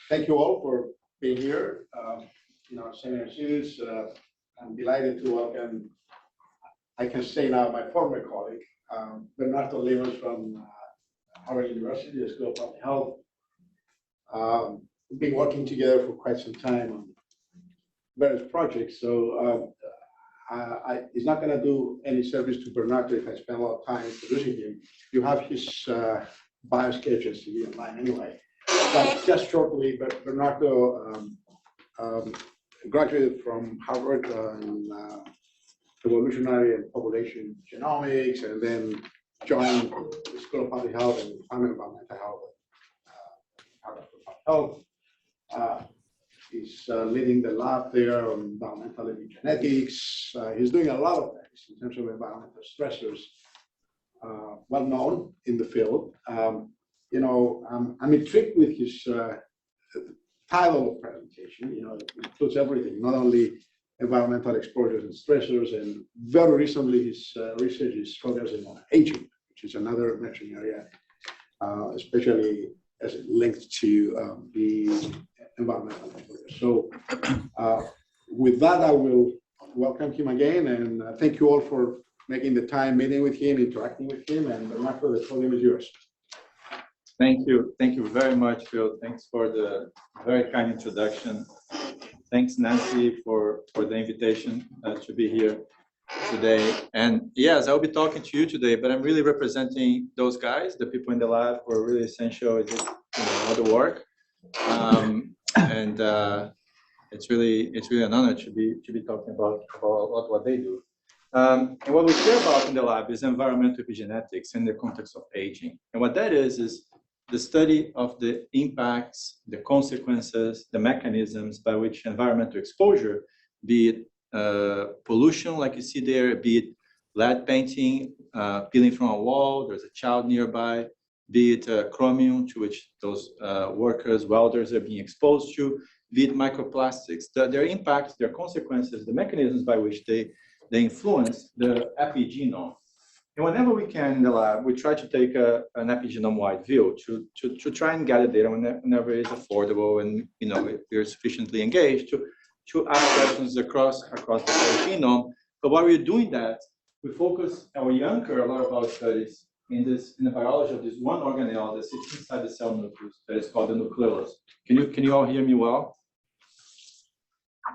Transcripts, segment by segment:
Thank you all for being here. Senior students, I'm delighted to welcome, I can say now, my former colleague, Bernardo Lemos from Harvard University, the School of Public Health. We've been working together for quite some time on various projects, so it's not going to do any service to Bernardo if I spend a lot of time introducing him. You have his bio sketches to be online anyway. But just shortly, Bernardo graduated from Harvard in evolutionary and population genomics, and then joined the School of Public Health and founded environmental health. Harvard School of Public Health. He's leading the lab there on environmental epigenetics. He's doing a lot of things in terms of environmental stressors, well known in the field. I'm intrigued with his title of presentation. It includes everything, not only environmental exposures and stressors, and very recently his research is focusing on aging, which is another emerging area, especially as it links to the environmental exposure. So with that, I will welcome him again, and thank you all for making the time, meeting with him, interacting with him, and Bernardo, the podium is yours. Thank you. Thank you very much, Phil. Thanks for the very kind introduction. Thanks, Nancy, for the invitation to be here today. And yes, I'll be talking to you today, but I'm really representing those guys, the people in the lab who are really essential in all the work. It's really an honor to be talking about what they do. And what we care about in the lab is environmental epigenetics in the context of aging. And what that is the study of the impacts, the consequences, the mechanisms by which environmental exposure, be it pollution, like you see there, be it lead painting, peeling from a wall, there's a child nearby, be it chromium, to which those workers, welders are being exposed to, be it microplastics, their impacts, their consequences, the mechanisms by which they influence the epigenome. And whenever we can in the lab, we try to take an epigenome-wide view to try and gather data whenever it is affordable and we're sufficiently engaged to ask questions across the whole genome. But while we're doing that, we focus and we anchor a lot of our studies in the biology of this one organelle that sits inside the cell nucleus that is called the nucleus. Can you all hear me well?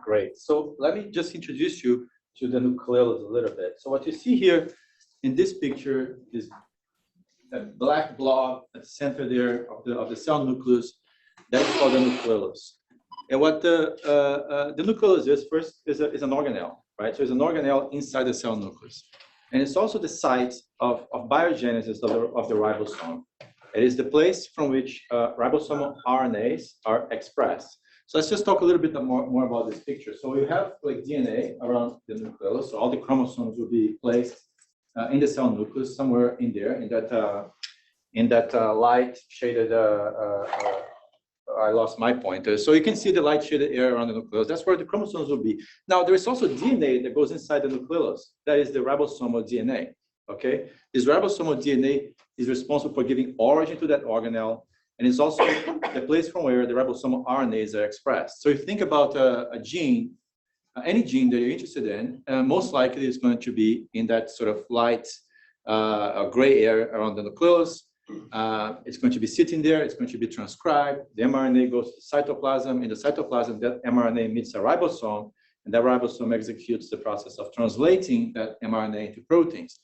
Great. So let me just introduce you to the nucleus a little bit. So what you see here in this picture is a black blob at the center there of the cell nucleus. That is called the nucleus. And what the nucleus is first is an organelle, right? So it's an organelle inside the cell nucleus. And it's also the site of biogenesis of the ribosome. It is the place from which ribosomal RNAs are expressed. So let's just talk a little bit more about this picture. So we have like DNA around the nucleus. So all the chromosomes will be placed in the cell nucleus, somewhere in there, in that light shaded. I lost my pointer. So you can see the light shaded area around the nucleus. That's where the chromosomes will be. Now there is also DNA that goes inside the nucleus. That is the ribosomal DNA. Okay, this ribosomal DNA is responsible for giving origin to that organelle, and it's also the place from where the ribosomal RNAs are expressed. So if you think about a gene. Any gene that you're interested in, most likely is going to be in that sort of light gray area around the nucleus. It's going to be sitting there. It's going to be transcribed. The mRNA goes to the cytoplasm. In the cytoplasm, that mRNA meets a ribosome, and that ribosome executes the process of translating that mRNA into proteins.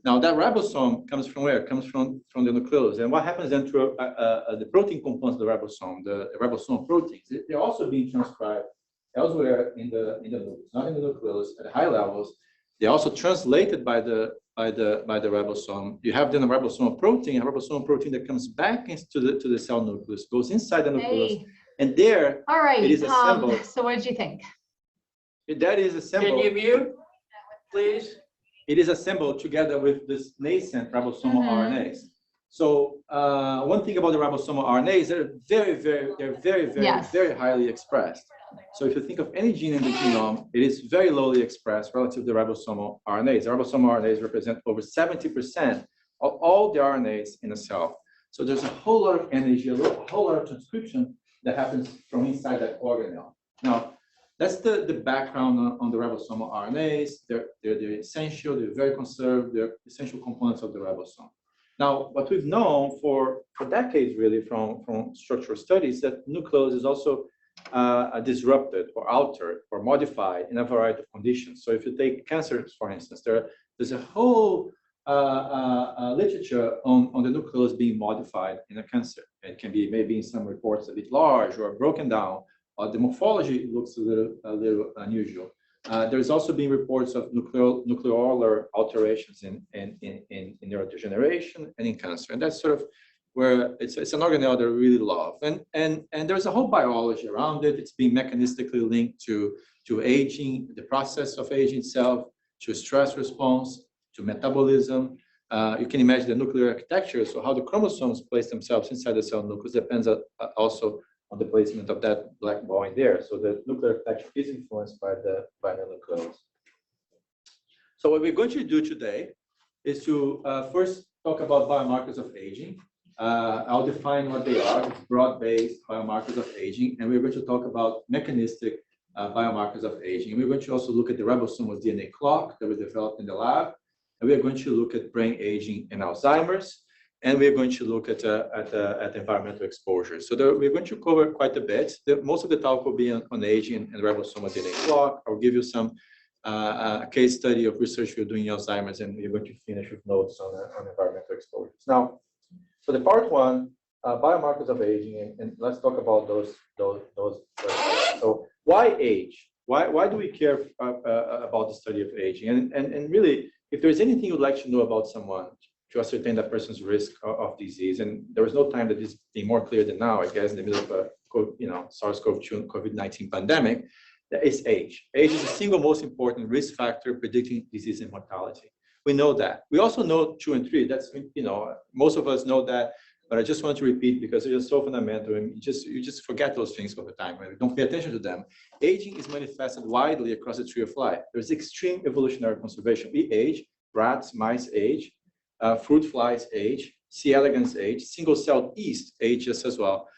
Now, that ribosome comes from where? It comes from the nucleus. And what happens then to the protein components of the ribosome, the ribosomal proteins? They're also being transcribed elsewhere in the nucleus, not in the nucleus at high levels. They're also translated by the ribosome. You have then a ribosomal protein that comes back into the cell nucleus, goes inside the nucleus, and there all right, it is assembled. So what did you think? That is assembled. Can you mute, please? It is assembled together with this nascent ribosomal RNAs. So one thing about the ribosomal RNAs, they're very highly expressed. So if you think of any gene in the genome, it is very lowly expressed relative to the ribosomal RNAs. The ribosomal RNAs represent over 70% of all the RNAs in a cell. So there's a whole lot of energy, a whole lot of transcription that happens from inside that organelle. Now, that's the background on the ribosomal RNAs. They're essential, they're very conserved, they're essential components of the ribosome. Now, what we've known for decades, really, from structural studies, that nucleus is also disrupted or altered or modified in a variety of conditions. So if you take cancers, for instance, there's a whole literature on the nucleus being modified in a cancer. It can be maybe in some reports a bit large or broken down, or the morphology looks a little unusual. There's also been reports of nucleolar alterations in neurodegeneration and in cancer, and that's sort of where it's an organelle that I really love. And there's a whole biology around it. It's being mechanistically linked to aging, the process of aging itself, to stress response, to metabolism. You can imagine the nuclear architecture, so how the chromosomes place themselves inside the cell nucleus depends also on the placement of that black ball in there. So the nuclear architecture is influenced by the nucleus. So what we're going to do today is to first talk about biomarkers of aging. I'll define what they are. It's broad-based biomarkers of aging, and we're going to talk about mechanistic biomarkers of aging. And we're going to also look at the ribosomal DNA clock that we developed in the lab, and we're going to look at brain aging and Alzheimer's, and we're going to look at environmental exposure. So we're going to cover quite a bit. Most of the talk will be on aging and ribosomal DNA clock. I'll give you some a case study of research we're doing in Alzheimer's, and we're going to finish with notes on environmental exposures. Now, so the part one, biomarkers of aging, and let's talk about those. So why age? Why do we care about the study of aging? And really, if there's anything you'd like to know about someone to ascertain that person's risk of disease, and there was no time that this is being more clear than now, I guess, in the middle of a SARS-CoV-2 COVID-19 pandemic, that is age. Age is the single most important risk factor predicting disease and mortality. We know that. We also know 2 and 3. That's, most of us know that, but I just want to repeat because they're just so fundamental, and you just forget those things all the time, right? We don't pay attention to them. Aging is manifested widely across the tree of life. There's extreme evolutionary conservation. We age, rats, mice age, fruit flies age, C. elegans age, single-celled yeast ages as well.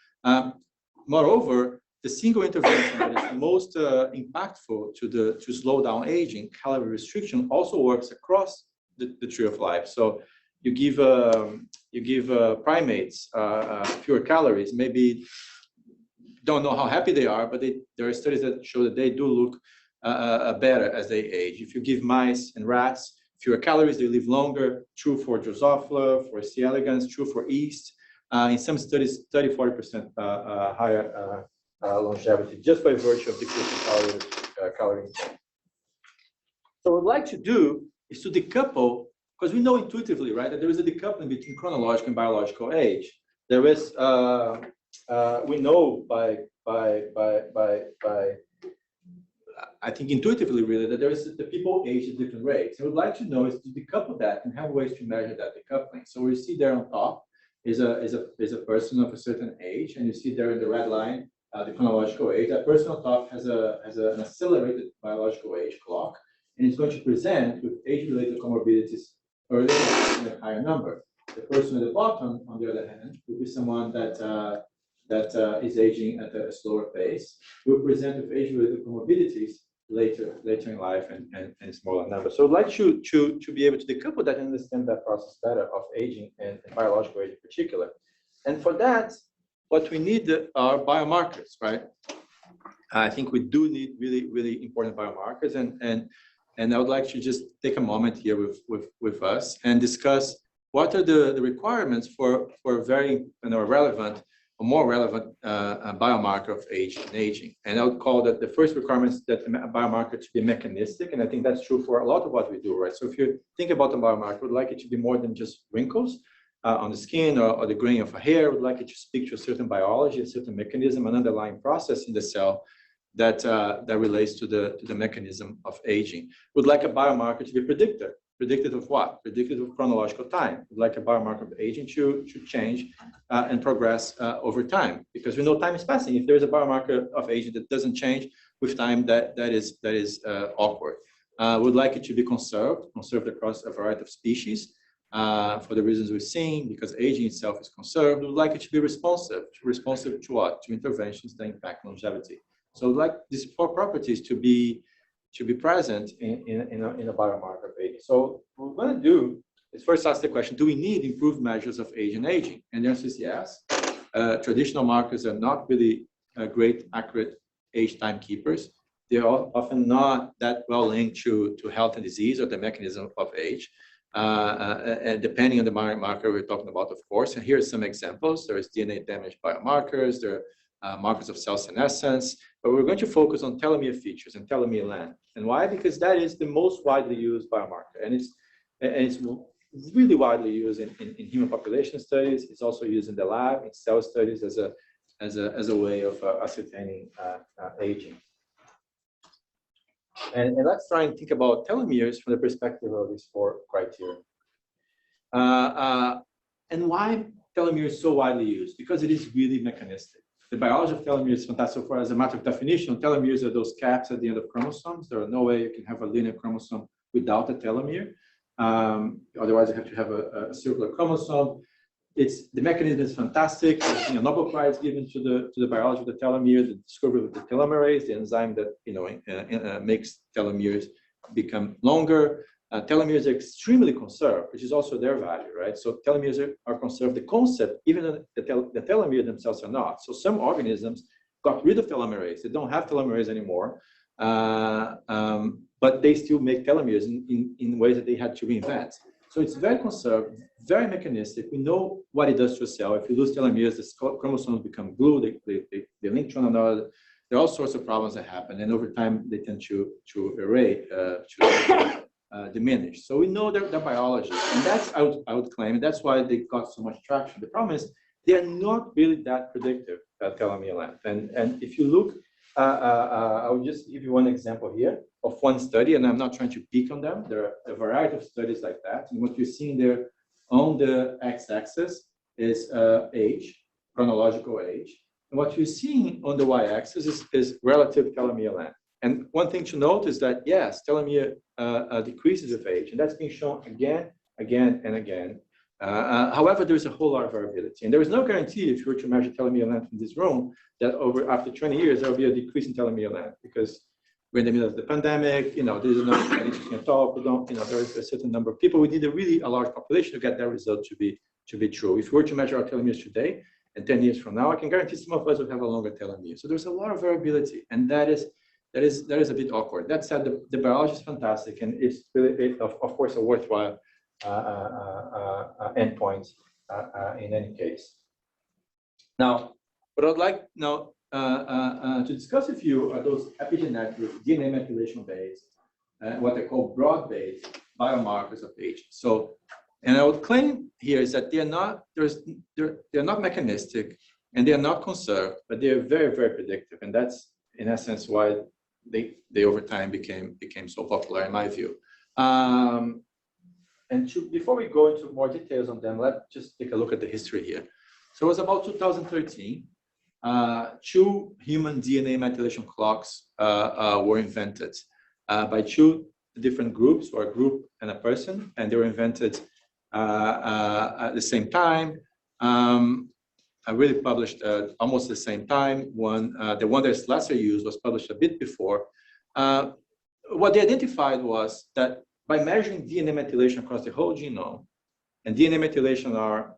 Moreover, the single intervention that is most impactful to slow down aging, calorie restriction, also works across the tree of life. So you give primates fewer calories, maybe don't know how happy they are, but there are studies that show that they do look better as they age. If you give mice and rats fewer calories, they live longer. True for Drosophila, for C. elegans, true for yeast. In some studies, 30-40% higher longevity, just by virtue of decreasing calorie intake. So what we'd like to do is to decouple, because we know intuitively, right, that there is a decoupling between chronological and biological age. There is, we know by I think intuitively, really, that there is the people age at different rates. So what we'd like to know is to decouple that and have ways to measure that decoupling. So we see there on top is a person of a certain age, and you see there in the red line the chronological age. That person on top has an accelerated biological age clock, and it's going to present with age-related comorbidities earlier in a higher number. The person at the bottom, on the other hand, will be someone that is aging at a slower pace. Will present with age-related comorbidities later in life and smaller numbers. So I'd like to be able to decouple that and understand that process better of aging and biological age in particular. And for that, what we need are biomarkers, right? I think we do need really, really important biomarkers, and I would like to just take a moment here with us and discuss what are the requirements for very relevant or more relevant biomarker of age and aging. And I would call that the first requirement is that a biomarker to be mechanistic, and I think that's true for a lot of what we do, right? So if you think about a biomarker, we'd like it to be more than just wrinkles on the skin or the grain of a hair. We'd like it to speak to a certain biology, a certain mechanism, an underlying process in the cell that relates to the mechanism of aging. We'd like a biomarker to be predictive. Predictive of what? Predictive of chronological time. We'd like a biomarker of aging to change and progress over time, because we know time is passing. If there's a biomarker of aging that doesn't change with time, that is awkward. We'd like it to be conserved across a variety of species. for the reasons we're seeing, because aging itself is conserved. We would like it to be responsive. Responsive to what? To interventions that impact longevity. So we'd like these four properties to be present in a biomarker of aging. So what we're going to do is first ask the question, do we need improved measures of age and aging? And the answer is yes. Traditional markers are not really great, accurate age timekeepers. They're often not that well linked to health and disease or the mechanism of age. And depending on the marker we're talking about, of course. And here are some examples. There is DNA damage biomarkers. There are markers of cell senescence. But we're going to focus on telomere features and telomere length. And why? Because that is the most widely used biomarker. And it's really widely used in human population studies. It's also used in the lab, in cell studies as a way of ascertaining aging. And let's try and think about telomeres from the perspective of these four criteria. And why telomere is so widely used? Because it is really mechanistic. The biology of telomeres is fantastic. So far, as a matter of definition, telomeres are those caps at the end of chromosomes. There are no way you can have a linear chromosome without a telomere. Otherwise, you have to have a circular chromosome. The mechanism is fantastic. There's, Nobel Prize given to the biology of the telomere, the discovery of the telomerase, the enzyme that makes telomeres become longer. Telomeres are extremely conserved, which is also their value, right? So telomeres are conserved. The concept, even though the telomere themselves are not. So some organisms got rid of telomerase. They don't have telomerase anymore, but they still make telomeres in ways that they had to reinvent. So it's very conserved, very mechanistic. We know what it does to a cell. If you lose telomeres, the chromosomes become glued, they link to one another. There are all sorts of problems that happen, and over time they tend to erase, diminish. So we know their biology, and that's I would claim, and that's why they got so much traction. The problem is they are not really that predictive at telomere length. And if you look, I'll just give you one example here of one study, and I'm not trying to pick on them. There are a variety of studies like that, and what you're seeing there on the x-axis is age, chronological age, and what you're seeing on the y-axis is relative telomere length. And one thing to note is that, yes, telomere decreases with age, and that's being shown again, and again. However, there's a whole lot of variability, and there is no guarantee if you were to measure telomere length in this room that after 20 years there will be a decrease in telomere length, because we're in the middle of the pandemic. There's no statistics at all. We don't. There is a certain number of people. We need a large population to get that result to be true. If we were to measure our telomeres today, and 10 years from now, I can guarantee some of us will have a longer telomere. So there's a lot of variability, and that is a bit awkward. That said, the biology is fantastic, and it's really, of course, a worthwhile endpoint in any case. Now, what I'd like now to discuss with you are those epigenetic DNA methylation based, what they call broad-based biomarkers of age. So, and I would claim here is that they're not mechanistic and they are not conserved, but they are very, very predictive, and that's in essence why they over time became so popular in my view. And before we go into more details on them, let's just take a look at the history here. So it was about 2013. Two human DNA methylation clocks were invented by two different groups, or a group and a person, and they were invented at the same time. I really published almost the same time. The one that's lesser used was published a bit before. What they identified was that by measuring DNA methylation across the whole genome, and DNA methylation are,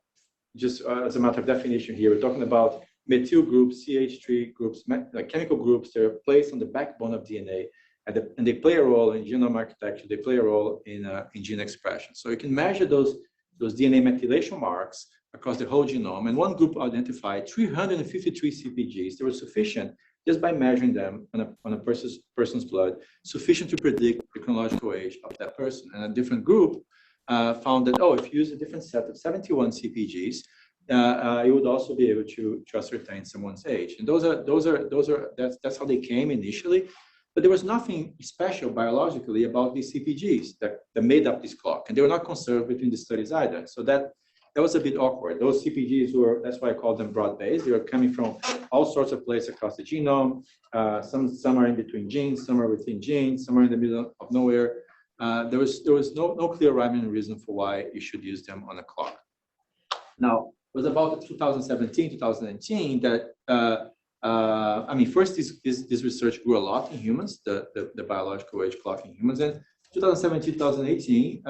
just as a matter of definition here, we're talking about methyl groups, CH3 groups, chemical groups that are placed on the backbone of DNA, and they play a role in genome architecture, they play a role in gene expression. So you can measure those DNA methylation marks across the whole genome, and one group identified 353 CpGs that were sufficient just by measuring them on a person's blood, sufficient to predict the chronological age of that person. And a different group found that, if you use a different set of 71 CpGs, you would also be able to ascertain someone's age. And that's how they came initially. But there was nothing special biologically about these CpGs that made up this clock, and they were not conserved between the studies either. So that was a bit awkward. Those CpGs that's why I call them broad-based. They were coming from all sorts of places across the genome. Some are in between genes, some are within genes, some are in the middle of nowhere. there was no clear rhyme and reason for why you should use them on a clock. Now, it was about 2017, 2019 that, I mean, first this research grew a lot in humans, the biological age clock in humans. And 2017, 2018,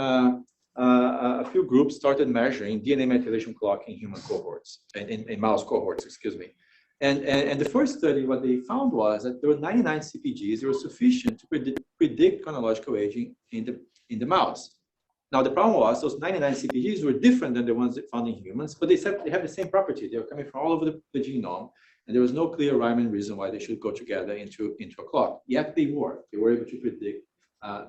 a few groups started measuring DNA methylation clock in human cohorts, in mouse cohorts, excuse me. And the first study, what they found was that there were 99 CpGs that were sufficient to predict chronological aging in the mouse. Now, the problem was those 99 CpGs were different than the ones that found in humans, but they said they have the same property. They were coming from all over the genome, and there was no clear rhyme and reason why they should go together into a clock. Yet they were. They were able to predict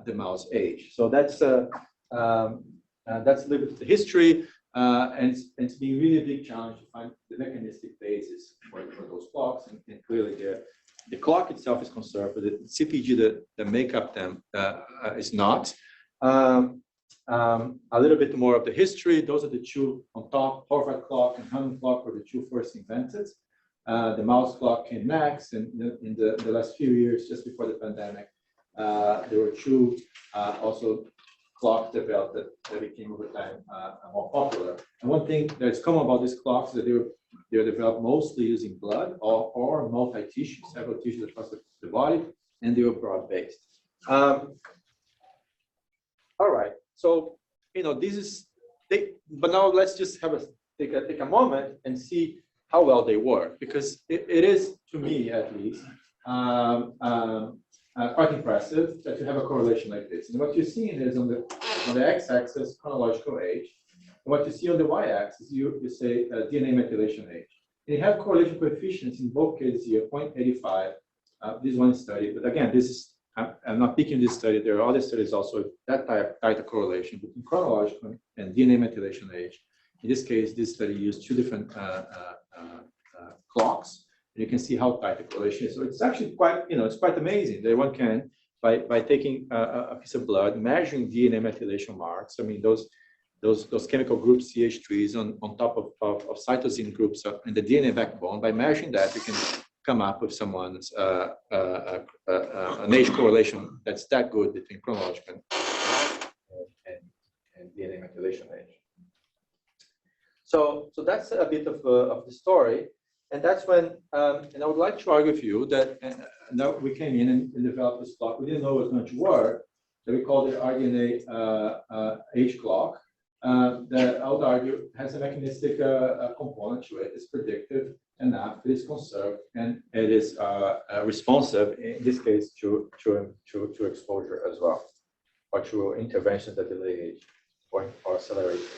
the mouse age. So that's a little bit of the history, and it's been really a big challenge to find the mechanistic basis for those clocks. And clearly, the clock itself is conserved, but the CpG that make up them is not. A little bit more of the history. Those are the two on top. Harvard clock and Hammond clock were the two first invented. The mouse clock came next, and in the last few years, just before the pandemic, there were two also clocks developed that became over time more popular. And one thing that's common about these clocks is that they were developed mostly using blood or multi-tissue, several tissues across the body, and they were broad-based. All right. So, you know, this is, but now let's just take a moment and see how well they work, because it is, to me at least, quite impressive that you have a correlation like this. And what you're seeing is on the x-axis, chronological age, and what you see on the y-axis, you say DNA methylation age. And you have correlation coefficients in both cases here, 0.85. This one study, but again, this is, I'm not picking this study. There are other studies also that tight a correlation between chronological and DNA methylation age. In this case, this study used two different clocks. And you can see how tight the correlation is. So it's actually quite, you know, it's quite amazing that one can, by taking a piece of blood, measuring DNA methylation marks. I mean, those chemical groups, CH3s, on top of cytosine groups in the DNA backbone. By measuring that, you can come up with someone's an age correlation that's that good between chronological and DNA methylation age. So that's a bit of the story, and that's when, and I would like to argue with you that now we came in and developed this clock. We didn't know it was going to work. That we called it RDNA age clock. That I would argue has a mechanistic component to it. It's predictive enough, it is conserved, and it is responsive, in this case, to exposure as well, or to interventions that delay age or accelerate age.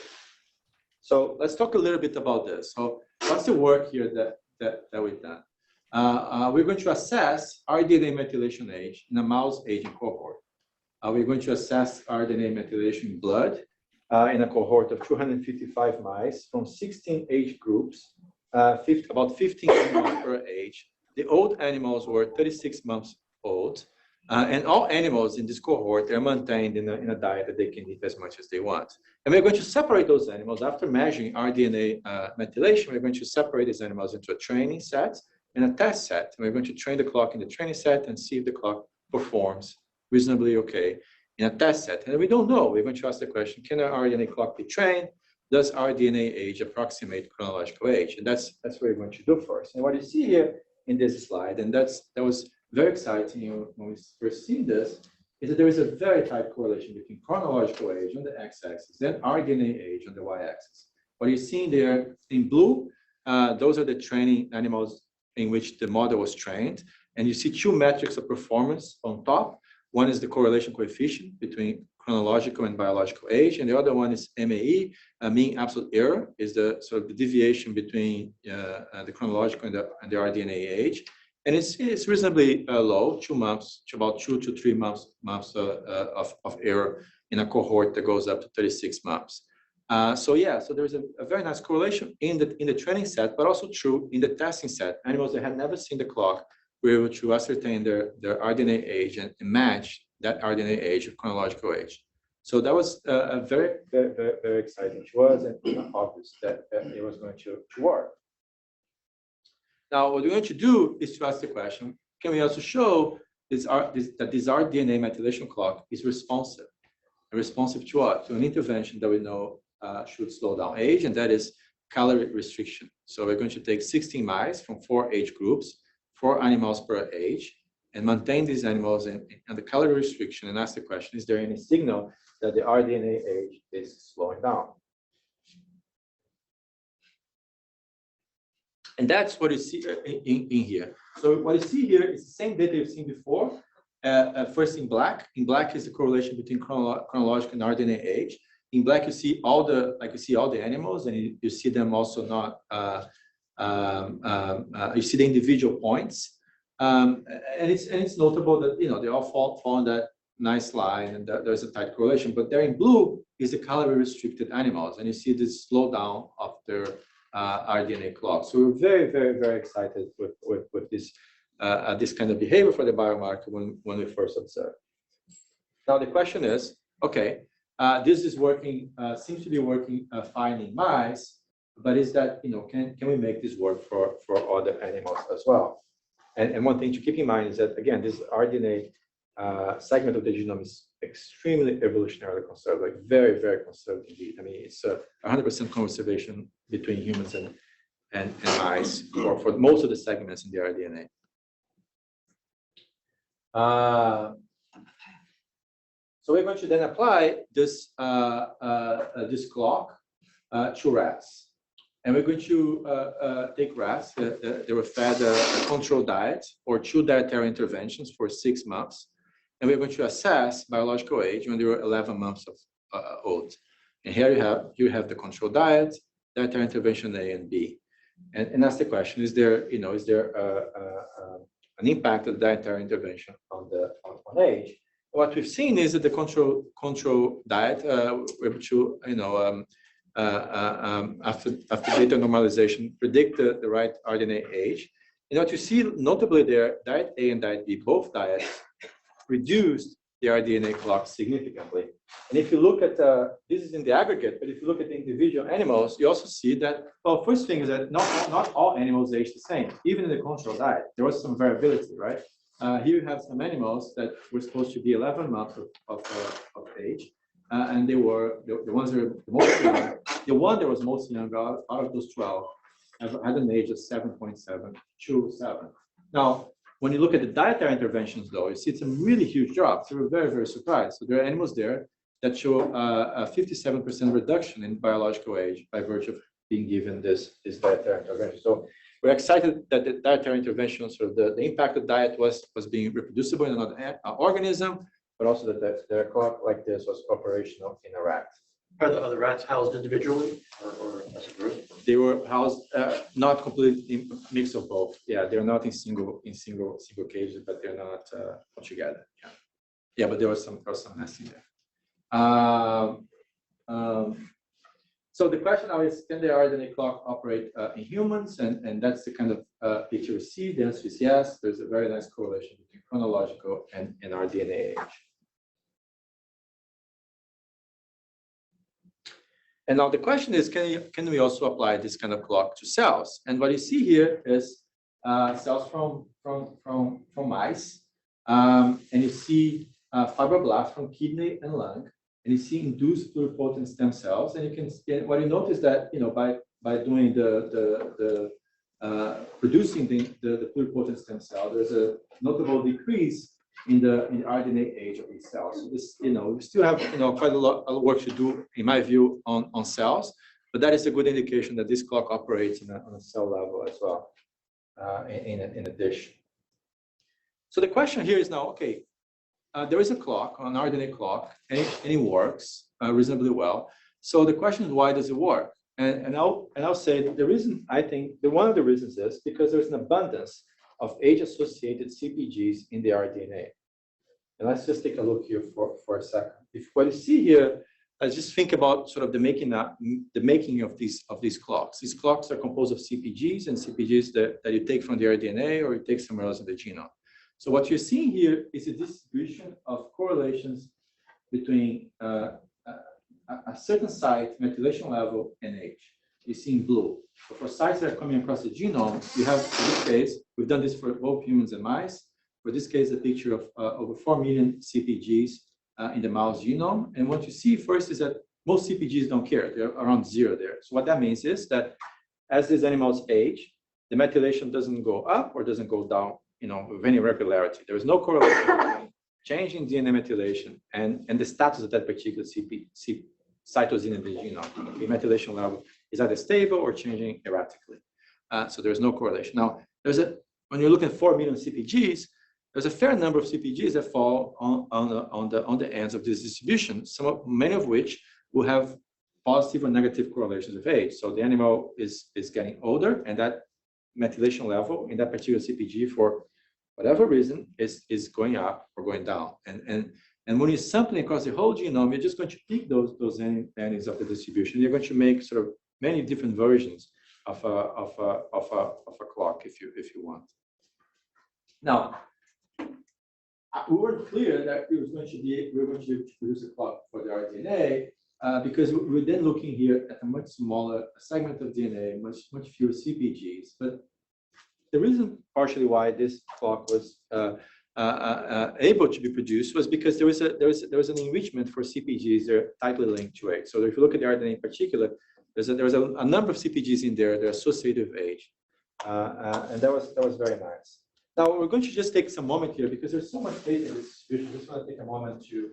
So let's talk a little bit about this. So what's the work here that we've done? We're going to assess RDNA methylation age in a mouse aging cohort. We're going to assess RDNA methylation in blood in a cohort of 255 mice from 16 age groups, about 15 months per age. The old animals were 36 months old, and all animals in this cohort are maintained in a diet that they can eat as much as they want. And we're going to separate those animals after measuring RDNA methylation. We're going to separate these animals into a training set and a test set. And we're going to train the clock in the training set and see if the clock performs reasonably okay in a test set. And we don't know. We're going to ask the question, can an RDNA clock be trained? Does RDNA age approximate chronological age? And that's what we're going to do first. And what you see here in this slide, and that was very exciting when we first seen this, is that there is a very tight correlation between chronological age on the x-axis and RDNA age on the y-axis. What you're seeing there in blue, those are the training animals in which the model was trained. And you see two metrics of performance on top. One is the correlation coefficient between chronological and biological age, and the other one is MAE, mean absolute error, is the sort of the deviation between the chronological and the RDNA age, and it's reasonably low, 2 months to about 2 to 3 months of error in a cohort that goes up to 36 months. So there's a very nice correlation in the training set, but also true in the testing set. Animals that had never seen the clock were able to ascertain their RDNA age and match that RDNA age of chronological age. So that was a very, very, very, very exciting to us, and obvious that it was going to work. Now, what we're going to do is to ask the question, can we also show that this RDNA methylation clock is responsive? responsive to what? To an intervention that we know should slow down age, and that is calorie restriction. So we're going to take 16 mice from 4 age groups, 4 animals per age, and maintain these animals in the calorie restriction and ask the question, is there any signal that the rDNA age is slowing down? And that's what you see in here. So what you see here is the same data you've seen before. First in black. In black is the correlation between chronological and RDNA age. In black, you see all the animals, and you see them also not. You see the individual points, and it's notable that they all fall on that nice line, and there's a tight correlation. But there in blue is the calorie restricted animals, and you see this slowdown of their rDNA clock. So we're very, very, very excited with this kind of behavior for the biomarker when we first observed. Now the question is, okay, this is working, seems to be working fine in mice, but is that, can we make this work for other animals as well? And one thing to keep in mind is that, again, this RDNA segment of the genome is extremely evolutionarily conserved, like very, very conserved indeed. I mean, it's 100% conservation between humans and mice for most of the segments in the RDNA. So we're going to then apply this this clock to rats, and we're going to take rats that were fed a controlled diet or 2 dietary interventions for 6 months, and we're going to assess biological age when they were 11 months old. And here you have the controlled diet, dietary intervention A and B, and that's the question: is there an impact of dietary intervention on age? What we've seen is that the control diet, we're able to, after data normalization, predict the right RDNA age. And what you see notably there, diet A and diet B, both diets reduced the rDNA clock significantly. And if you look at, this is in the aggregate, but if you look at the individual animals, you also see that, well, first thing is that not all animals age the same. Even in the control diet, there was some variability, right? Here you have some animals that were supposed to be 11 months of age, and they were the ones that were the most young. The one that was most young out of those 12 had an age of 7.7 to 7. Now, when you look at the dietary interventions, though, you see some really huge drops. So we're very, very surprised. So there are animals there that show a 57% reduction in biological age by virtue of being given this dietary intervention. So we're excited that the dietary intervention, sort of the impact of diet was being reproducible in another organism, but also that their clock like this was operational in a rat. Are the rats housed individually or as a group? They were housed not completely mix of both. Yeah, they're not in single cages, but they're not put together. Yeah, but there was some nesting there. So the question now is, can the RDNA clock operate in humans? And that's the kind of picture we see. The answer is yes. There's a very nice correlation between chronological and RDNA age. And now the question is, can we also apply this kind of clock to cells? And what you see here is cells from mice, and you see fibroblasts from kidney and lung, and you see induced pluripotent stem cells. And you can what you notice that by doing producing the pluripotent stem cell, there's a notable decrease in the RDNA age of these cells. So this, we still have quite a lot of work to do, in my view, on cells, but that is a good indication that this clock operates on a cell level as well, in a dish. So the question here is now, okay, there is a clock, an RDNA clock, and it works reasonably well. So the question is, why does it work? And I'll say that the reason, I think, one of the reasons is because there's an abundance of age-associated CpGs in the rDNA. And let's just take a look here for a second. If what you see here, let's just think about sort of the making of these clocks. These clocks are composed of CpGs and CpGs that you take from the rDNA or you take somewhere else in the genome. So what you're seeing here is a distribution of correlations between a certain site, methylation level, and age. You see in blue. So for sites that are coming across the genome, you have, in this case, we've done this for both humans and mice. For this case, a picture of over 4 million CpGs in the mouse genome. And what you see first is that most CpGs don't care. They're around 0 there. So what that means is that as these animals age, the methylation doesn't go up or doesn't go down, with any regularity. There is no correlation between change in DNA methylation and the status of that particular cytosine in the genome. The methylation level is either stable or changing erratically. So there's no correlation. Now, when you're looking at 4 million CpGs, there's a fair number of CpGs that fall on the ends of this distribution, many of which will have positive or negative correlations with age. So the animal is getting older, and that methylation level in that particular CpG, for whatever reason, is going up or going down. And when you're sampling across the whole genome, you're just going to pick those ends of the distribution. You're going to make sort of many different versions of a clock, if you want. Now, we weren't clear that we were going to produce a clock for the RDNA because we're then looking here at a much smaller segment of DNA, much fewer CpGs. But the reason partially why this clock was able to be produced was because there was an enrichment for CpGs that are tightly linked to age. So if you look at the RDNA in particular, there was a number of CpGs in there that are associated with age, and that was very nice. Now we're going to just take some moment here because there's so much data in this distribution. I just want to take a moment to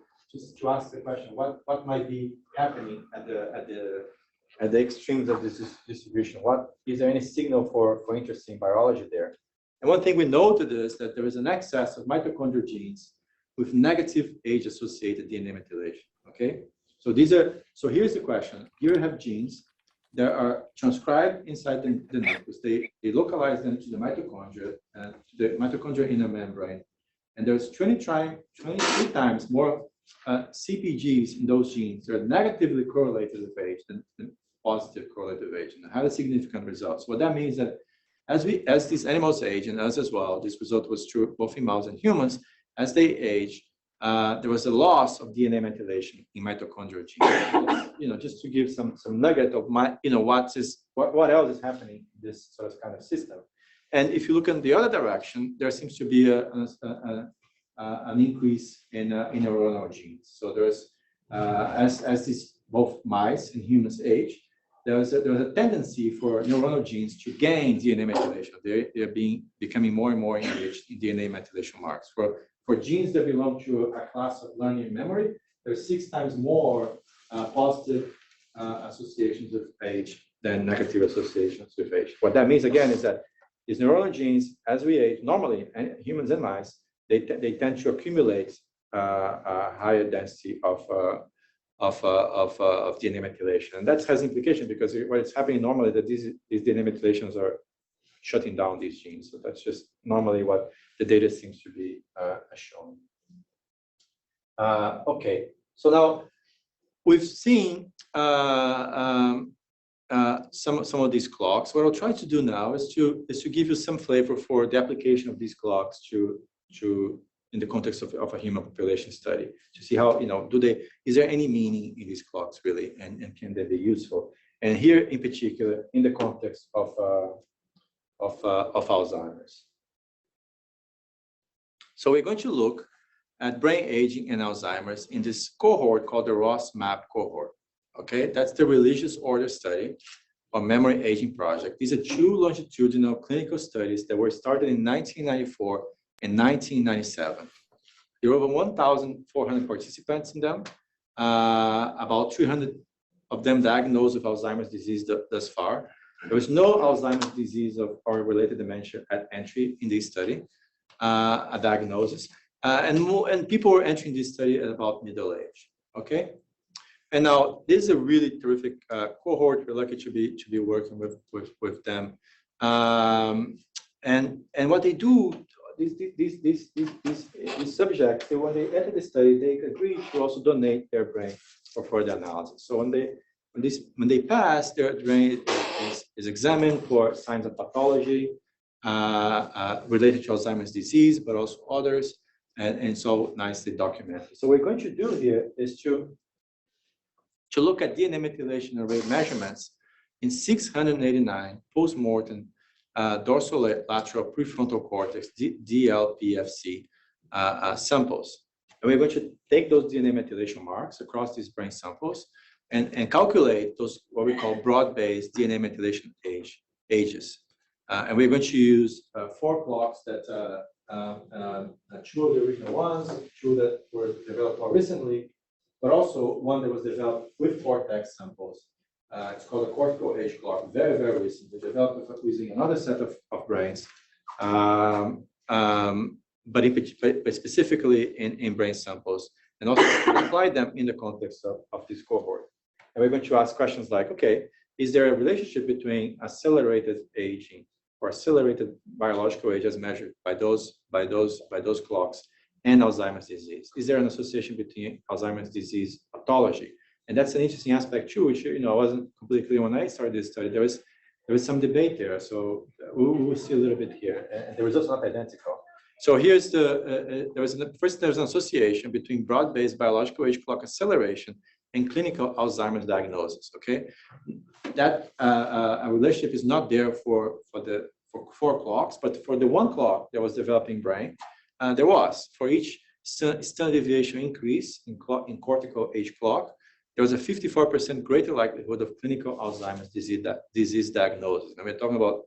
ask the question: what might be happening at the extremes of this distribution? Is there any signal for interesting biology there? And one thing we noted is that there is an excess of mitochondrial genes with negative age-associated DNA methylation. Okay, so here's the question: here you have genes that are transcribed inside the nucleus. They localize them to the mitochondria and to the mitochondrial inner membrane, and there's 23 times more CpGs in those genes that are negatively correlated with age than positive correlated with age, and highly significant results. What that means that as these animals age, and us as well, this result was true both in mouse and humans, as they age, there was a loss of DNA methylation in mitochondrial genes. Just to give some nugget of what else is happening in this sort of kind of system. And if you look in the other direction, there seems to be an increase in neuronal genes. So there's as these both mice and humans age, there's a tendency for neuronal genes to gain DNA methylation. They're becoming more and more enriched in DNA methylation marks. For genes that belong to a class of learning and memory, there's 6 times more positive associations with age than negative associations with age. What that means, again, is that these neuronal genes, as we age, normally, humans and mice, they tend to accumulate a higher density of DNA methylation. And that has implication because what is happening normally that these DNA methylations are shutting down these genes. So that's just normally what the data seems to be showing. Okay, so now we've seen some of these clocks. What I'll try to do now is to give you some flavor for the application of these clocks in the context of a human population study, to see how, is there any meaning in these clocks really, and can they be useful? And here in particular, in the context of Alzheimer's. So we're going to look at brain aging and Alzheimer's in this cohort called the ROS-MAP cohort. Okay, that's the religious order study or memory aging project. These are 2 longitudinal clinical studies that were started in 1994 and 1997. There were over 1,400 participants in them, about 300 of them diagnosed with Alzheimer's disease thus far. There was no Alzheimer's disease or related dementia at entry in this study, a diagnosis. And people were entering this study at about middle age, okay? And now this is a really terrific cohort. We're lucky to be working with them. And what they do, these subjects, when they enter the study, they agree to also donate their brain for further analysis. So when they pass, their brain is examined for signs of pathology related to Alzheimer's disease, but also others, and so nicely documented. So what we're going to do here is to look at DNA methylation and rate measurements in 689 post-mortem dorsolateral prefrontal cortex, DLPFC, samples. And we're going to take those DNA methylation marks across these brain samples and calculate those, what we call broad-based DNA methylation ages. And we're going to use 4 clocks that, 2 of the original ones, 2 that were developed more recently, but also one that was developed with cortex samples. It's called a cortical age clock, very, very recently, developed using another set of brains, but specifically in brain samples, and also apply them in the context of this cohort. And we're going to ask questions like, okay, is there a relationship between accelerated aging or accelerated biological age as measured by those clocks and Alzheimer's disease? Is there an association between Alzheimer's disease pathology? And that's an interesting aspect too, which I wasn't completely clear when I started this study. There was some debate there, so we will see a little bit here, and the results are not identical. So here's there's an association between broad-based biological age clock acceleration and clinical Alzheimer's diagnosis. Okay, that a relationship is not there for 4 clocks, but for the 1 clock that was developing brain, there was. For each standard deviation increase in cortical age clock, there was a 54% greater likelihood of clinical Alzheimer's disease diagnosis. And we're talking about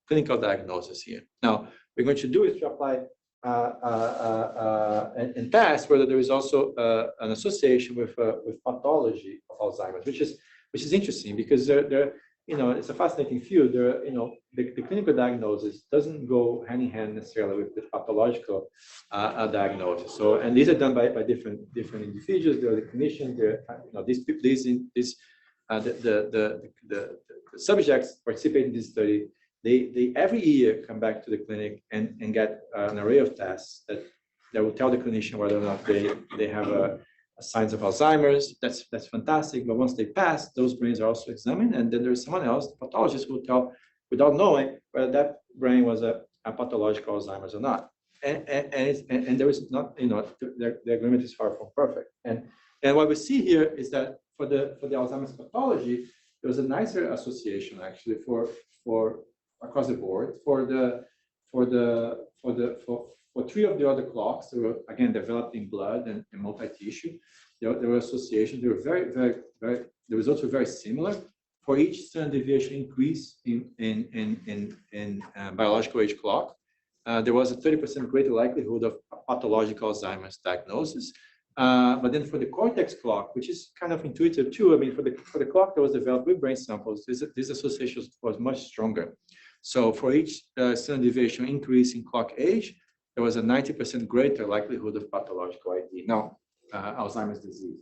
clinical diagnosis here. Now, we're going to do is to apply and test whether there is also an association with pathology of Alzheimer's, which is interesting because it's a fascinating field. The clinical diagnosis doesn't go hand in hand necessarily with the pathological diagnosis. So, and these are done by different individuals. They're the clinicians. The subjects participate in this study. They every year come back to the clinic and get an array of tests that will tell the clinician whether or not they have a signs of Alzheimer's. That's fantastic. But once they pass, those brains are also examined, and then there's someone else, the pathologist, who will tell without knowing whether that brain was a pathological Alzheimer's or not. And there is not, the agreement is far from perfect. And what we see here is that for the Alzheimer's pathology, there was a nicer association actually for across the board for 3 of the other clocks that were again developed in blood and multi-tissue. There were associations. They were very, very, very. The results were very similar. For each standard deviation increase in biological age clock, there was a 30% greater likelihood of pathological Alzheimer's diagnosis. But then for the cortex clock, which is kind of intuitive too, I mean, for the clock that was developed with brain samples, this association was much stronger. So for each standard deviation increase in clock age, there was a 90% greater likelihood of pathological ID. Now, Alzheimer's disease.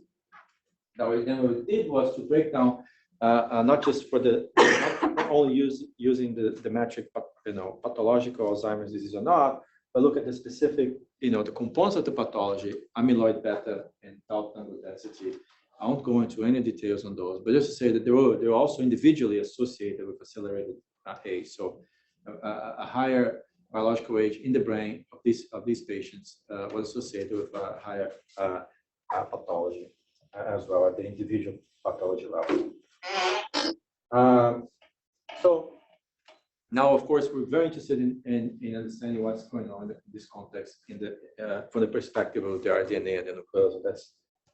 Now, then what we did was to break down not just for not only using the metric, pathological Alzheimer's disease or not, but look at the specific, the components of the pathology, amyloid beta and tau tangle density. I won't go into any details on those, but just to say that they were also individually associated with accelerated age. So a higher biological age in the brain of these patients was associated with a higher pathology as well at the individual pathology level. So now, of course, we're very interested in understanding what's going on in this context from the perspective of the RDNA and the nucleus. So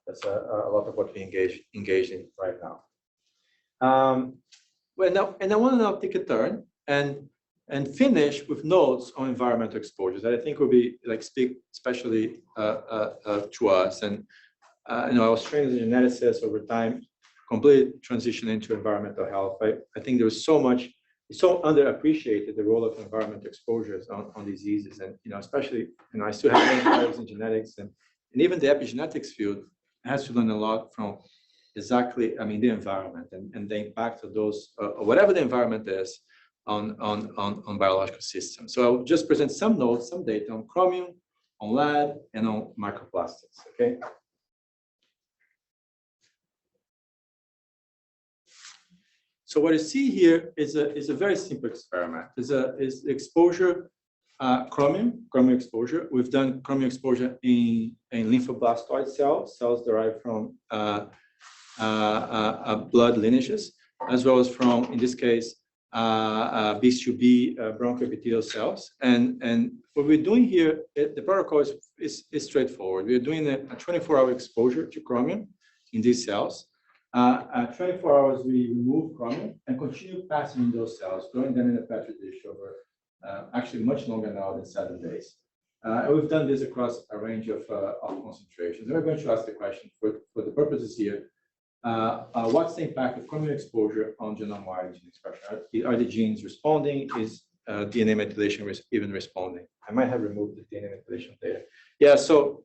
that's a lot of what we engage in right now. I want to now take a turn and finish with notes on environmental exposures that I think will be speak especially to us. And I was trained as a geneticist over time, complete transition into environmental health. I think there was so much. It's so underappreciated the role of environmental exposures on diseases, and especially I still have many colleagues in genetics, and even the epigenetics field has to learn a lot from exactly the environment and the impact of those whatever the environment is on biological systems. So I'll just present some notes, some data on chromium, on lead, and on microplastics. Okay. So what you see here is a very simple experiment. Is exposure, chromium exposure. We've done chromium exposure in lymphoblastoid cells derived from blood lineages, as well as from, in this case, B2B bronchoepithelial cells. And what we're doing here, the protocol is straightforward. We're doing a 24-hour exposure to chromium in these cells. At 24 hours, we remove chromium and continue passing those cells, growing them in a petri dish over actually much longer now than 7 days. And we've done this across a range of concentrations. And we're going to ask the question for the purposes here. What's the impact of chromium exposure on genome-wide gene expression? Are the genes responding? Is DNA methylation even responding? I might have removed the DNA methylation data. Yeah, so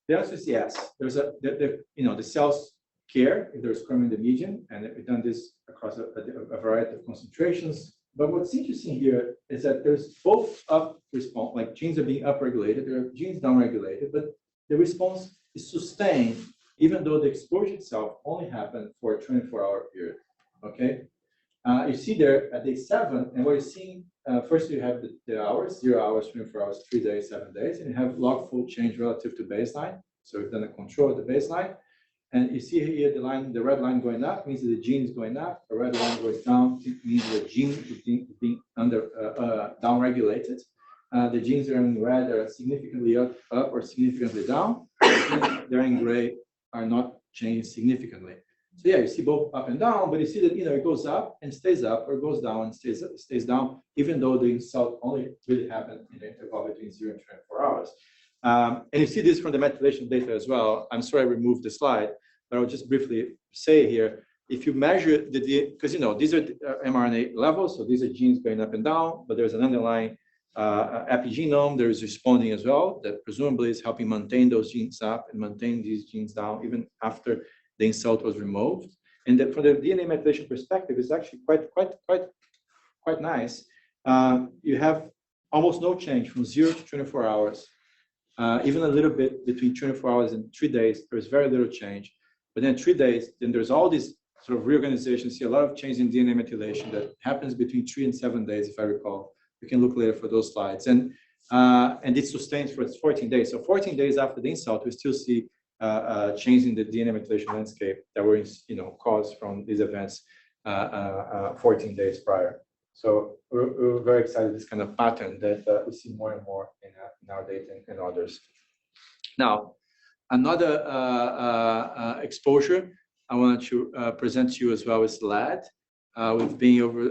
the answer is yes. There's the cells care if there's chromium in the medium, and we've done this across a variety of concentrations. But what's interesting here is that there's both up response, like genes are being upregulated, there are genes downregulated, but the response is sustained even though the exposure itself only happened for a 24-hour period. Okay, you see there at day 7, and what you're seeing first you have the hours, 0 hours, 24 hours, 3 days, 7 days, and you have log fold change relative to baseline. So we've done a control of the baseline. And you see here the red line going up means that the gene is going up. The red line goes down means the gene is being downregulated. The genes that are in red are significantly up or significantly down. The genes that are in gray are not changing significantly. So yeah, you see both up and down, but you see that it goes up and stays up, or goes down and stays down, even though the insult only really happened in the interval between 0 and 24 hours. And you see this from the methylation data as well. I'm sorry I removed the slide, but I'll just briefly say here, if you measure because these are mRNA levels, so these are genes going up and down, but there's an underlying epigenome that is responding as well, that presumably is helping maintain those genes up and maintain these genes down even after the insult was removed. And that from the DNA methylation perspective, it's actually quite nice. You have almost no change from 0 to 24 hours. Even a little bit between 24 hours and 3 days, there's very little change. But then 3 days, then there's all this sort of reorganization. See a lot of change in DNA methylation that happens between 3 and 7 days, if I recall. We can look later for those slides. And it sustains for 14 days. So 14 days after the insult, we still see change in the DNA methylation landscape that were caused from these events 14 days prior. So we're very excited this kind of pattern that we see more and more in our data and others. Now, another exposure I wanted to present to you as well is lead. We've been over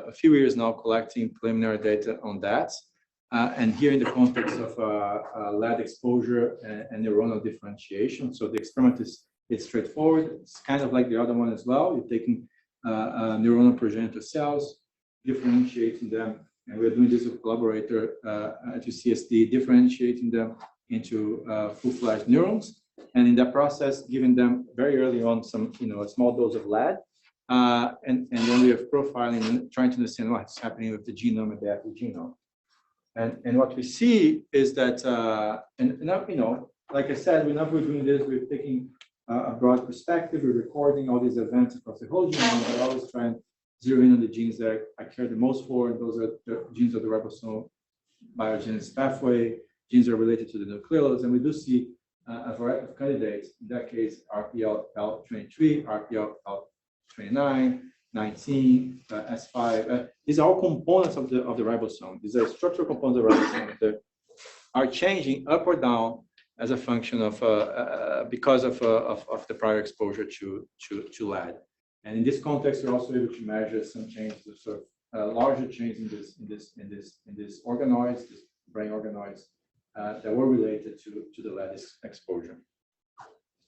a few years now collecting preliminary data on that. And here in the context of lead exposure and neuronal differentiation. So the experiment is straightforward. It's kind of like the other one as well. You're taking neuronal progenitor cells, differentiating them, and we're doing this with a collaborator at UCSD, differentiating them into full-fledged neurons, and in that process, giving them very early on some, a small dose of lead, and then we have profiling and trying to understand what's happening with the genome and the epigenome. And what we see is that, and now, like I said, whenever we're doing this, we're taking a broad perspective. We're recording all these events across the whole genome. We're always trying to zero in on the genes that I care the most for, and those are the genes of the ribosomal biogenesis pathway. Genes are related to the nucleus, and we do see a variety of candidates. In that case, RPL-23, RPL-29, 19, S5. These are all components of the ribosome. These are structural components of the ribosome that are changing up or down as a function of because of the prior exposure to lead. And in this context, we're also able to measure some changes, sort of larger change in this organoids, this brain organoids that were related to the lead exposure.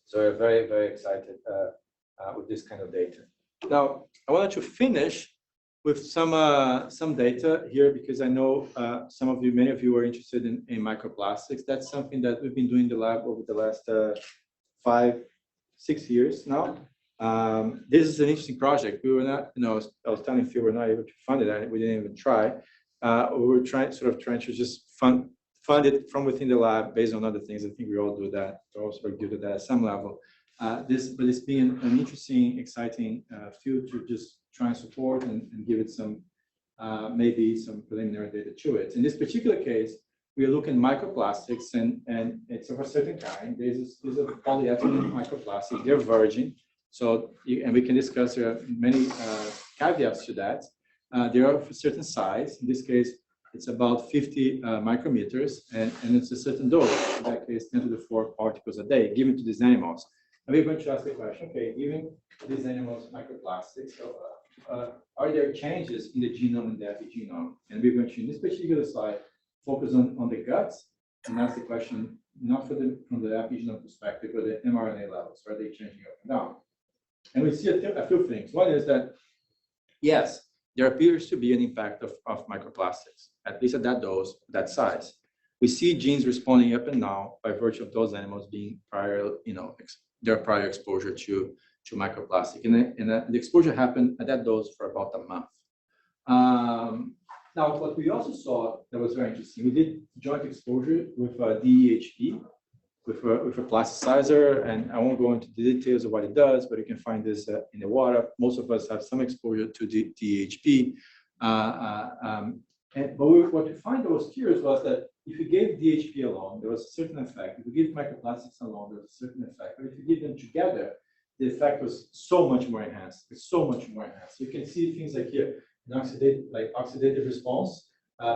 So we're very, very excited with this kind of data. Now, I wanted to finish with some data here because I know many of you are interested in microplastics. That's something that we've been doing in the lab over the last 5-6 years now. This is an interesting project. We were not, I was telling Phil, we're not able to fund it, and we didn't even try. We were trying to just fund it from within the lab based on other things. I think we all do that. We also do that at some level. But it's been an interesting, exciting field to just try and support and give it some, maybe some preliminary data to it. In this particular case, we are looking at microplastics, and it's of a certain kind. These are polyethylene microplastics. They're virgin. So, and we can discuss, there are many caveats to that. They are of a certain size. In this case, it's about 50 micrometers, and it's a certain dose. In that case, 10 to the 4 particles a day given to these animals. And we're going to ask the question, okay, given these animals microplastics, are there changes in the genome and the epigenome? And we're going to, in this particular slide, focus on the guts and ask the question, not from the epigenome perspective, but the mRNA levels. Are they changing up and down? And we see a few things. One is that, yes, there appears to be an impact of microplastics, at least at that dose, that size. We see genes responding up and down by virtue of those animals being prior, their prior exposure to microplastic. And the exposure happened at that dose for about a month. Now, what we also saw that was very interesting, we did joint exposure with DEHP, with a plasticizer, and I won't go into the details of what it does, but you can find this in the water. Most of us have some exposure to DEHP. But what we find that was curious was that if you gave DHP alone, there was a certain effect. If you give microplastics alone, there was a certain effect. But if you give them together, the effect was so much more enhanced. It's so much more enhanced. So you can see things like here, oxidative response.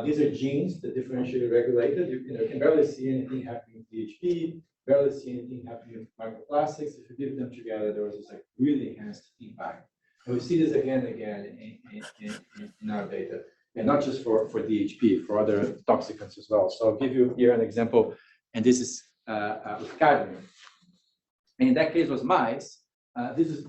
These are genes that differentiate regulated. You can barely see anything happening with DHP, barely see anything happening with microplastics. If you give them together, there was this really enhanced impact. And we see this again and again in our data. And not just for DHP, for other toxicants as well. So I'll give you here an example, and this is with cadmium. And in that case was mice. This is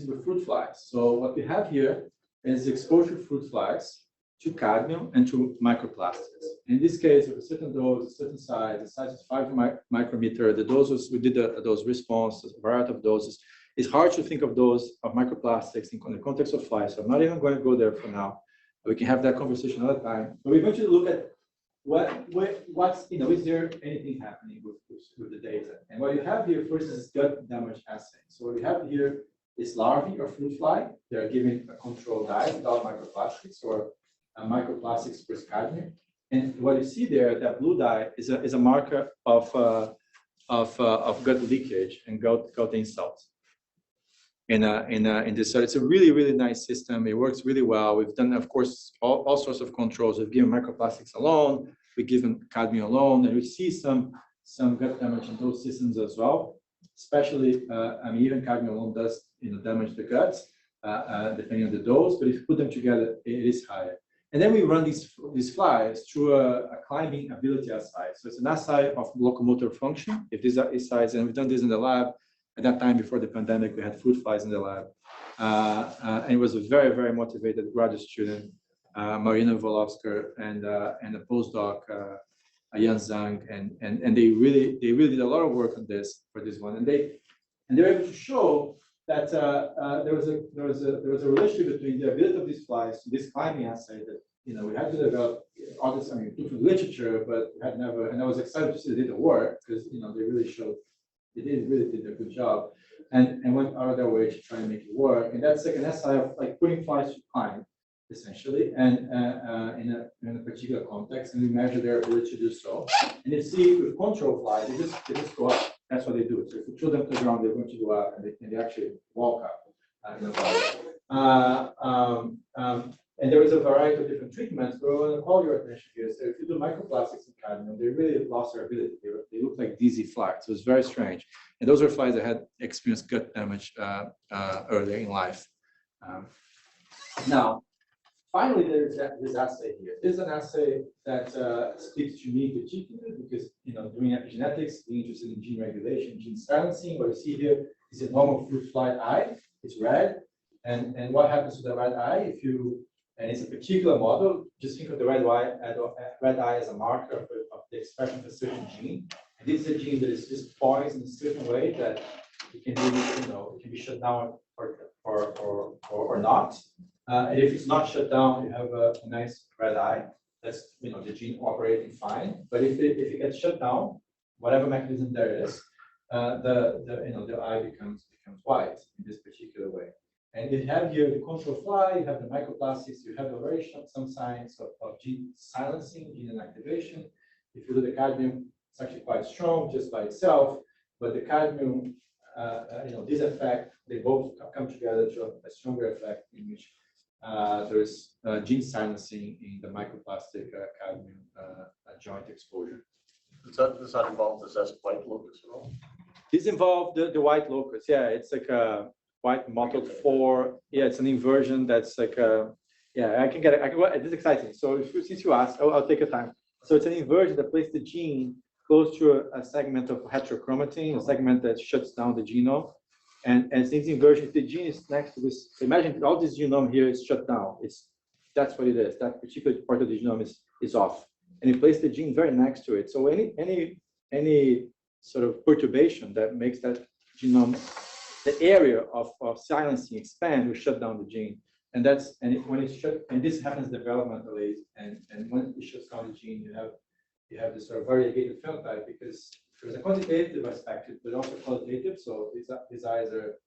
with fruit flies. So what we have here is exposure of fruit flies to cadmium and to microplastics. In this case, with a certain dose, a certain size, the size is 5 micrometer. The doses, we did a dose response, a variety of doses. It's hard to think of those of microplastics in the context of flies. So I'm not even going to go there for now. We can have that conversation another time. But we're going to look at what's, is there anything happening with the data? And what you have here first is gut damage assay. So what we have here is larvae or fruit fly. They're given a controlled diet without microplastics or microplastics plus cadmium. And what you see there, that blue dye is a marker of gut leakage and gut insults. In this, so it's a really, really nice system. It works really well. We've done, of course, all sorts of controls. We've given microplastics alone. We give them cadmium alone, and we see some gut damage in those systems as well. Especially, even cadmium alone does damage the guts, depending on the dose. But if you put them together, it is higher. And then we run these flies through a climbing ability assay. So it's an assay of locomotor function. If these are assays, and we've done this in the lab. At that time, before the pandemic, we had fruit flies in the lab. And it was a very, very motivated graduate student, Marina Volovska, and a postdoc, Yan Zhang, and they really did a lot of work on this for this one. And they were able to show that there was a relationship between the ability of these flies to this climbing assay that we had to develop all this, different literature, but we had never. And I was excited to see the data work because they really showed. They really did a good job, and went out of their way to try and make it work. And that's like an assay of putting flies to climb, essentially, and in a particular context, and we measure their ability to do so. And you see with control flies, they just go up. That's what they do. So if you throw them to the ground, they're going to go up, and they actually walk up in the body. And there is a variety of different treatments, but I want to call your attention here. So if you do microplastics and cadmium, they really lost their ability. They look like dizzy flies. So it's very strange. And those are flies that had experienced gut damage earlier in life. Now, finally, there's this assay here. This is an assay that speaks to me particularly because, doing epigenetics, being interested in gene regulation, gene silencing. What you see here is a normal fruit fly eye. It's red. And what happens to the red eye and it's a particular model. Just think of the red eye as a marker of the expression of a certain gene. And this is a gene that is just poised in a certain way that it can really, it can be shut down or not. And if it's not shut down, you have a nice red eye. That's the gene operating fine. But if it gets shut down, whatever mechanism there is, the eye becomes white in this particular way. And you have here the control fly, you have the microplastics, you have already shown some signs of gene silencing, gene inactivation. If you look at the cadmium, it's actually quite strong just by itself, but the cadmium this effect, they both come together to a stronger effect in which there's gene silencing in the microplastic cadmium joint exposure. Does that involve the zest white locus at all? This involved the white locus. Yeah, it's like a white mottled 4. Yeah, it's an inversion that's like yeah, I can get it. This is exciting. So since you asked, I'll take your time. So it's an inversion that places the gene close to a segment of heterochromatin, a segment that shuts down the genome. And since inversion, the gene is next to this. Imagine all this genome here is shut down. That's what it is. That particular part of the genome is off. And you place the gene very next to it. So any sort of perturbation that makes that genome, the area of silencing expand, will shut down the gene. And when it's shut, and this happens developmentally, and when it shuts down the gene, you have this sort of variegated phenotype because there's a quantitative aspect, but also qualitative. So these eyes are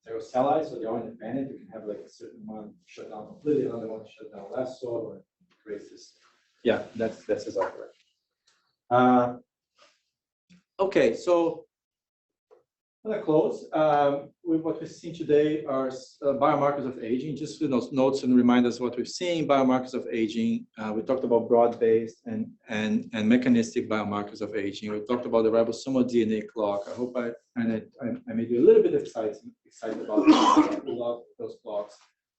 they're cellized, so they're all independent. You can have like a certain one shut down completely, another one shut down less so, or creates this. Yeah, that's his operation. Okay, so I'm gonna close with what we've seen today are biomarkers of aging. Just notes and reminders of what we've seen. Biomarkers of aging. We talked about broad-based and mechanistic biomarkers of aging. We talked about the ribosomal DNA clock. I hope I made you a little bit excited about those clocks.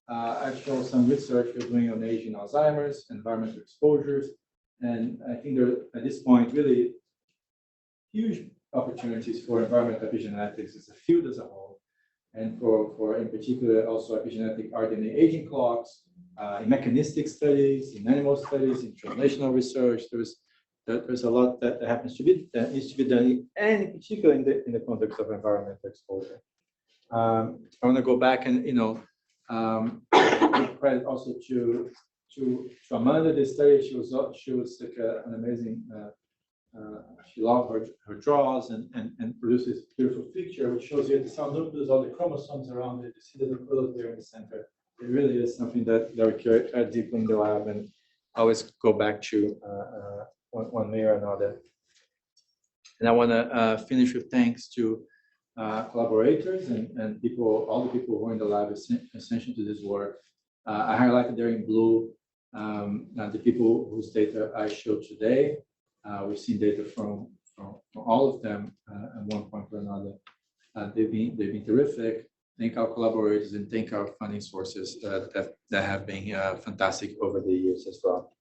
I've shown some research we're doing on aging Alzheimer's, environmental exposures, and I think there at this point really huge opportunities for environmental epigenetics as a field as a whole, and for in particular also epigenetic RNA aging clocks, in mechanistic studies, in animal studies, in translational research. There's a lot that needs to be done, and in particular in the context of environmental exposure. I want to go back and give credit also to Amanda. This study, she was like an amazing. She loved her draws and produced this beautiful picture, which shows you the cell nucleus, all the chromosomes around it. You see the nucleus there in the center. It really is something that we care deeply in the lab, and always go back to one way or another. And I want to finish with thanks to collaborators and people, all the people who are in the lab essential to this work. I highlighted there in blue the people whose data I showed today. We've seen data from all of them at one point or another. They've been terrific. Thank our collaborators and thank our funding sources that have been fantastic over the years as well.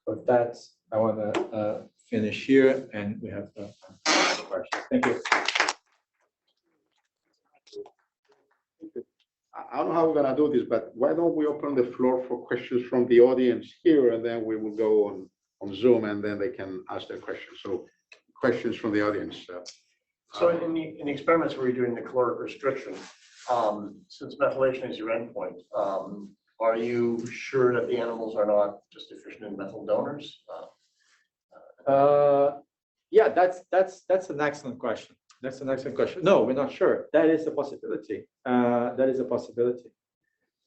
With that, I want to finish here, and we have questions. Thank you. I don't know how we're going to do this, but why don't we open the floor for questions from the audience here, and then we will go on Zoom, and then they can ask their questions. So questions from the audience. So in the experiments where you're doing the caloric restriction, since methylation is your endpoint, are you sure that the animals are not just deficient in methyl donors? Yeah, that's an excellent question. That's an excellent question. No, we're not sure. That is a possibility. That is a possibility.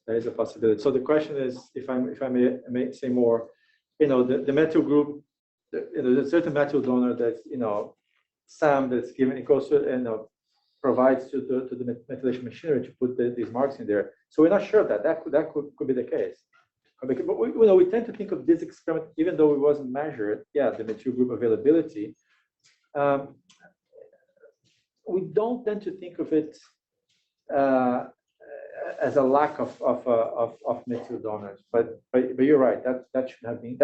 That is a possibility. So the question is, if I may say more, the methyl group, there's a certain methyl donor that's, SAM that's given, it goes to, provides to the methylation machinery to put these marks in there. So we're not sure of that. That could be the case. But we tend to think of this experiment, even though it wasn't measured, the methyl group availability. We don't tend to think of it as a lack of methyl donors, but you're right. That should have been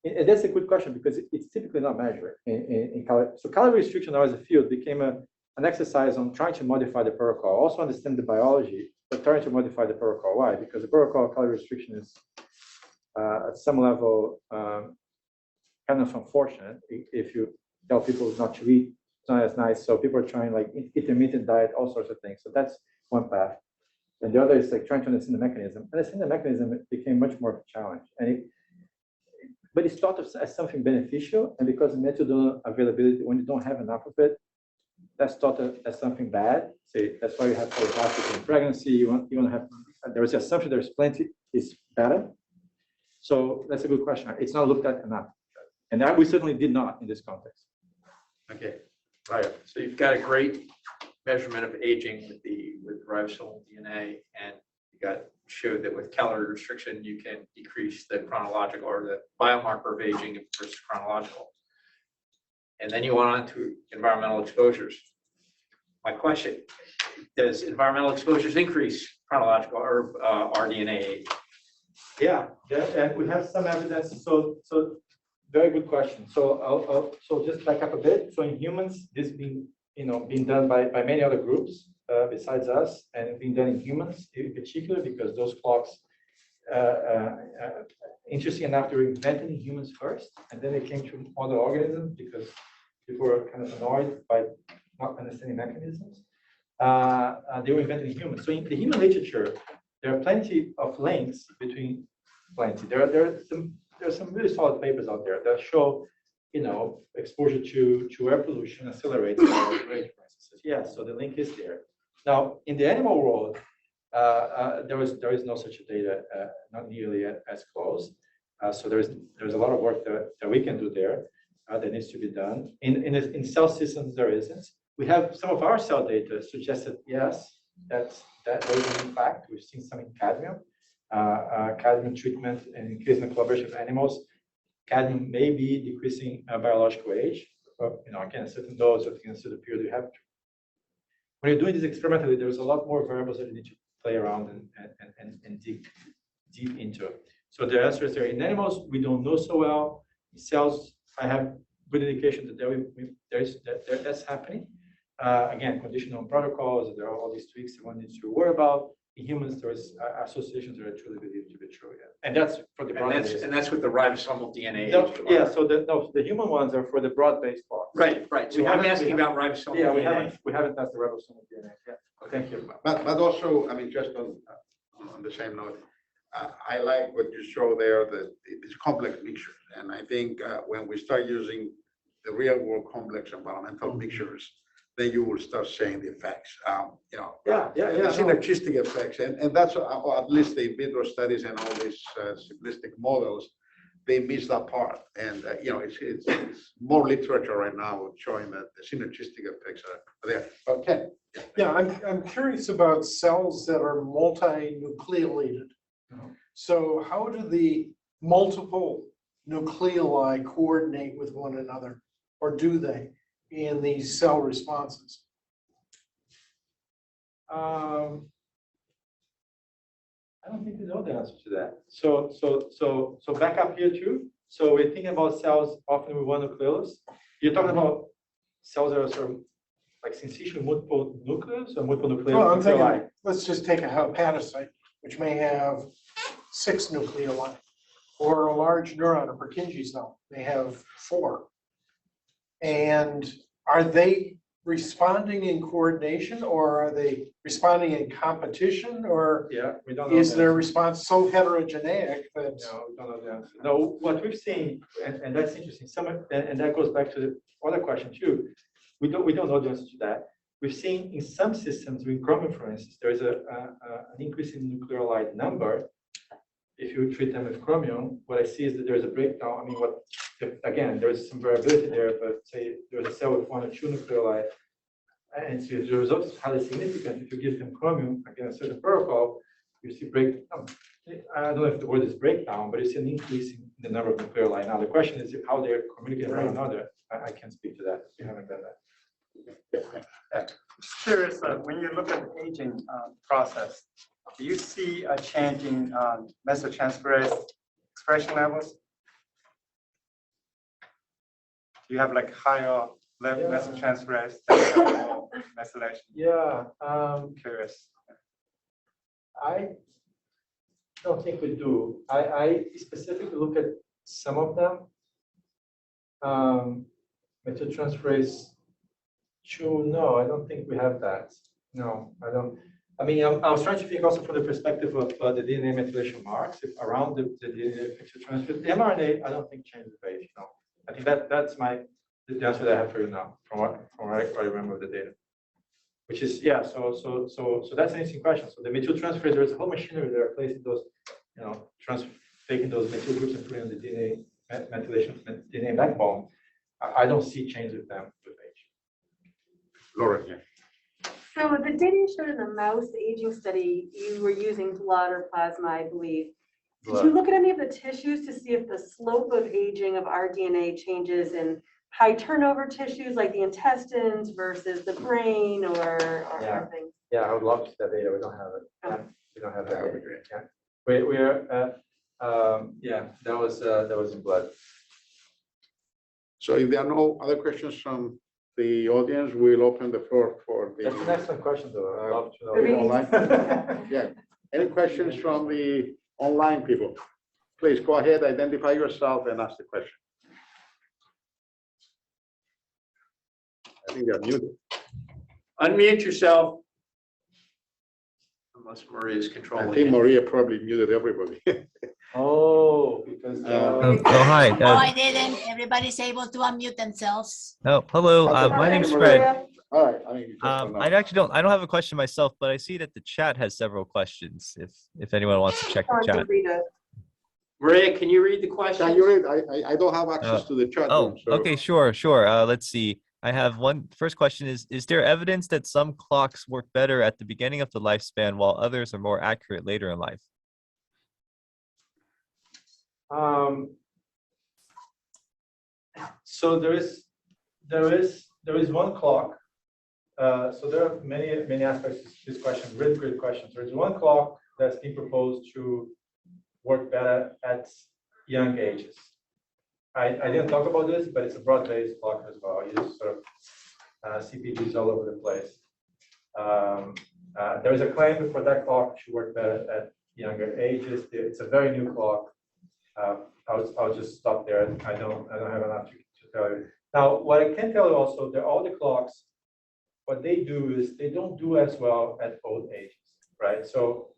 and that's a good question because it's typically not measured in calorie. So calorie restriction now as a field became an exercise on trying to modify the protocol. Also understand the biology, but trying to modify the protocol. Why? Because the protocol of calorie restriction is at some level kind of unfortunate. If you tell people not to eat, it's not as nice. So people are trying like intermittent diet, all sorts of things. So that's one path. And the other is like trying to understand the mechanism. Understanding the mechanism became much more of a challenge. But it's thought of as something beneficial. And because of methyl donor availability, when you don't have enough of it, that's thought of as something bad. So that's why you have polyplastic in pregnancy. You want to have, there is the assumption there's plenty is better. So that's a good question. It's not looked at enough. And that we certainly did not in this context. Okay. Right. So you've got a great measurement of aging with ribosomal DNA, and you got showed that with calorie restriction you can decrease the chronological or the biomarker of aging versus chronological. And then you went on to environmental exposures. My question: does environmental exposures increase chronological or rDNA age? Yeah, and we have some evidence. So very good question. So so just back up a bit. So in humans, this being being done by many other groups besides us, and it's being done in humans in particular because those clocks, interesting enough, they were invented in humans first, and then they came to other organisms because people were kind of annoyed by not understanding mechanisms. They were invented in humans. So in the human literature, there are plenty of links between There are some really solid papers out there that show, exposure to air pollution accelerates age processes. Yes, so the link is there. Now, in the animal world, there is no such data, not nearly as close. So there's a lot of work that we can do there that needs to be done. In cell systems, there isn't. We have some of our cell data suggested, yes, that is in fact. We've seen some in cadmium. Cadmium treatment and in case of collaboration of animals, cadmium may be decreasing biological age. But, again, a certain dose of a certain period you have to. When you're doing this experimentally, there's a lot more variables that you need to play around and dig deep into. So the answer is there. In animals, we don't know so well. In cells, I have good indication that that's happening. Again, conditional on protocols, there are all these tweaks that one needs to worry about. In humans, there is associations that are truly believed to be true. Yeah. And that's for the broad base. And that's with the ribosomal DNA. Yeah, so the human ones are for the broad-based blocks. Right. So I'm asking about ribosomal DNA. We haven't tested ribosomal DNA. Yeah. Thank you. But also, just on the same note, I like what you show there, that it's complex mixtures. And I think when we start using the real world complex environmental mixtures, then you will start seeing the effects. The synergistic effects, and that's or at least the in vitro studies and all these simplistic models, they miss that part. And it's more literature right now showing that the synergistic effects are there. Okay. Yeah, I'm curious about cells that are multinucleated. So how do the multiple nucleoli coordinate with one another, or do they, in these cell responses? I don't think we know the answer to that. So back up here too. So we're thinking about cells often with one nucleus. You're talking about cells that are sort of like syncytial multiple nucleus or multiple nucleus? Well, I'm thinking, let's just take a hepatocyte, which may have 6 nucleoli, or a large neuron, a Purkinje cell, may have 4. And are they responding in coordination, or are they responding in competition, or we don't know is their response so heterogeneous that? No, we don't know the answer. No, what we've seen, and that's interesting. And that goes back to the other question too. We don't know the answer to that. We've seen in some systems, with Chromium, for instance, there is an increase in nucleolide number. If you treat them with Chromium, what I see is that there is a breakdown. Again, there is some variability there, but say there's a cell with 1 or 2 nucleoli, and so the results are highly significant. If you give them Chromium, again, a certain protocol, you see breakdown. I don't know if the word is breakdown, but you see an increase in the number of nucleoli. Now, the question is how they're communicating with one another. I can't speak to that. We haven't done that. Curious, when you look at the aging process, do you see a change in methyltransferase expression levels? Do you have like higher level methyltransferase than more methylation? Yeah. Curious. I don't think we do. I specifically look at some of them. Methyltransferase 2, no, I don't think we have that. No, I don't. I was trying to think also from the perspective of the DNA methylation marks around the DNA methyltransferase. The mRNA, I don't think changes the age. No, I think that's the answer that I have for you now, from what I remember of the data. Which is so that's an interesting question. So the methyltransferase, there's a whole machinery that are placing those, taking those methyl groups and putting on the DNA methylation DNA backbone. I don't see change with them with age. Lauren here. So the data you showed in the mouse aging study, you were using blood or plasma, I believe. Did you look at any of the tissues to see if the slope of aging of our DNA changes in high turnover tissues like the intestines versus the brain or things? Yeah, I would love to see that data. We don't have it. Yeah, we don't have that data. Yeah. We're yeah, that was in blood. So if there are no other questions from the audience, we'll open the floor for the That's an excellent question, though. I'd love to know. Maybe- online. Yeah. Any questions from the online people? Please go ahead, identify yourself and ask the question. I think they're muted. Unmute yourself. Unless Maria is I controlling think it. Maria probably muted everybody. Oh, because Hi. No, I didn't. Everybody's able to unmute themselves. Hello. Okay. My name's Maria. Fred. All right, I mean, you just don't know. I don't have a question myself, but I see that the chat has several questions. If anyone wants to check the Someone chat. can read it. Maria, can you read the question? Can you read? I don't have access to the chat room. So. Okay, sure. Let's see. I have one. First question is there evidence that some clocks work better at the beginning of the lifespan while others are more accurate later in life? So there is one clock. So there are many aspects to this question. Really great question. There is one clock that's being proposed to work better at young ages. I didn't talk about this, but it's a broad-based clock as well. You just sort of CPGs all over the place. There is a claim for that clock to work better at younger ages. It's a very new clock. I'll just stop there. I don't have enough to tell you. Now, what I can tell you also, all the clocks, what they do is they don't do as well at old ages, right? So,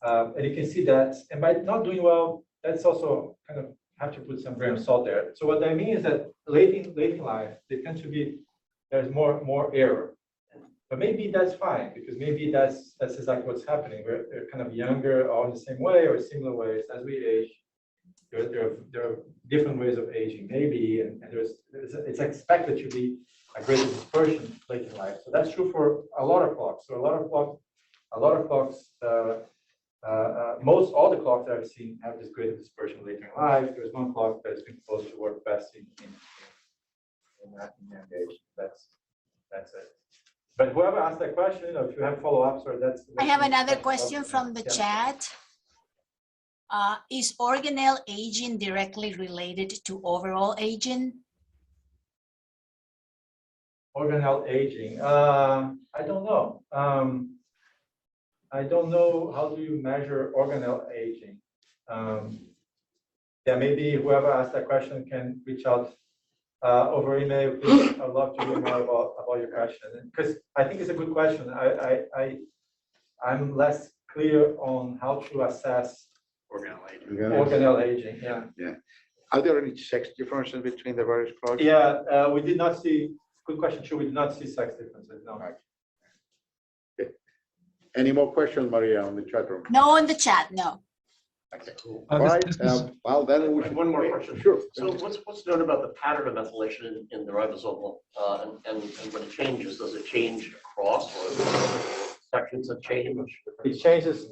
and you can see that, and by not doing well, that's also kind of have to put some grain of salt there. So what I mean is that late in life, they tend to be, there's more error. But maybe that's fine, because maybe that's exactly what's happening. We're kind of younger, all in the same way or similar ways as we age. There are different ways of aging, maybe, and it's expected to be a greater dispersion late in life. So that's true for a lot of clocks. So a lot of clocks, most all the clocks that I've seen have this greater dispersion later in life. There's one clock that has been supposed to work best in young age. That's it. But whoever asked that question, if you have follow-ups or that's. I have another question from the chat. Is organelle aging directly related to overall aging? Organelle aging. I don't know. I don't know how do you measure organelle aging. Yeah, maybe whoever asked that question can reach out over email. Please, I'd love to hear more about your question, because I think it's a good question. I'm less clear on how to assess organelle aging. Yeah. Are there any sex differences between the various clocks? Yeah, we did not see. Good question, too. We did not see sex differences. No. Right. Okay. Any more questions, Maria, on the chat room? No, in the chat, no. Okay, cool. All right. Well, then we should. One more question. Sure. So what's known about the pattern of methylation in the ribosomal and when it changes, does it change across or sections of change? It changes.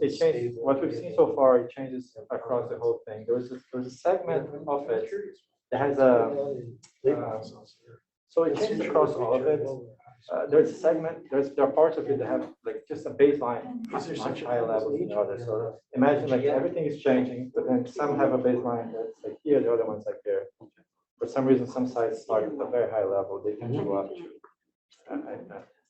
What we've seen so far, it changes across the whole thing. There's a segment of it that has a. So it changes across all of it. There's a segment. There are parts of it that have like just a baseline much higher level than others. So imagine like everything is changing, but then some have a baseline that's like here, the other one's like there. For some reason, some sites start at a very high level. They can go up to.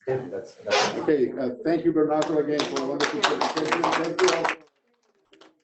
That's Okay. Thank you, Bernardo, again for a wonderful presentation. Thank you all.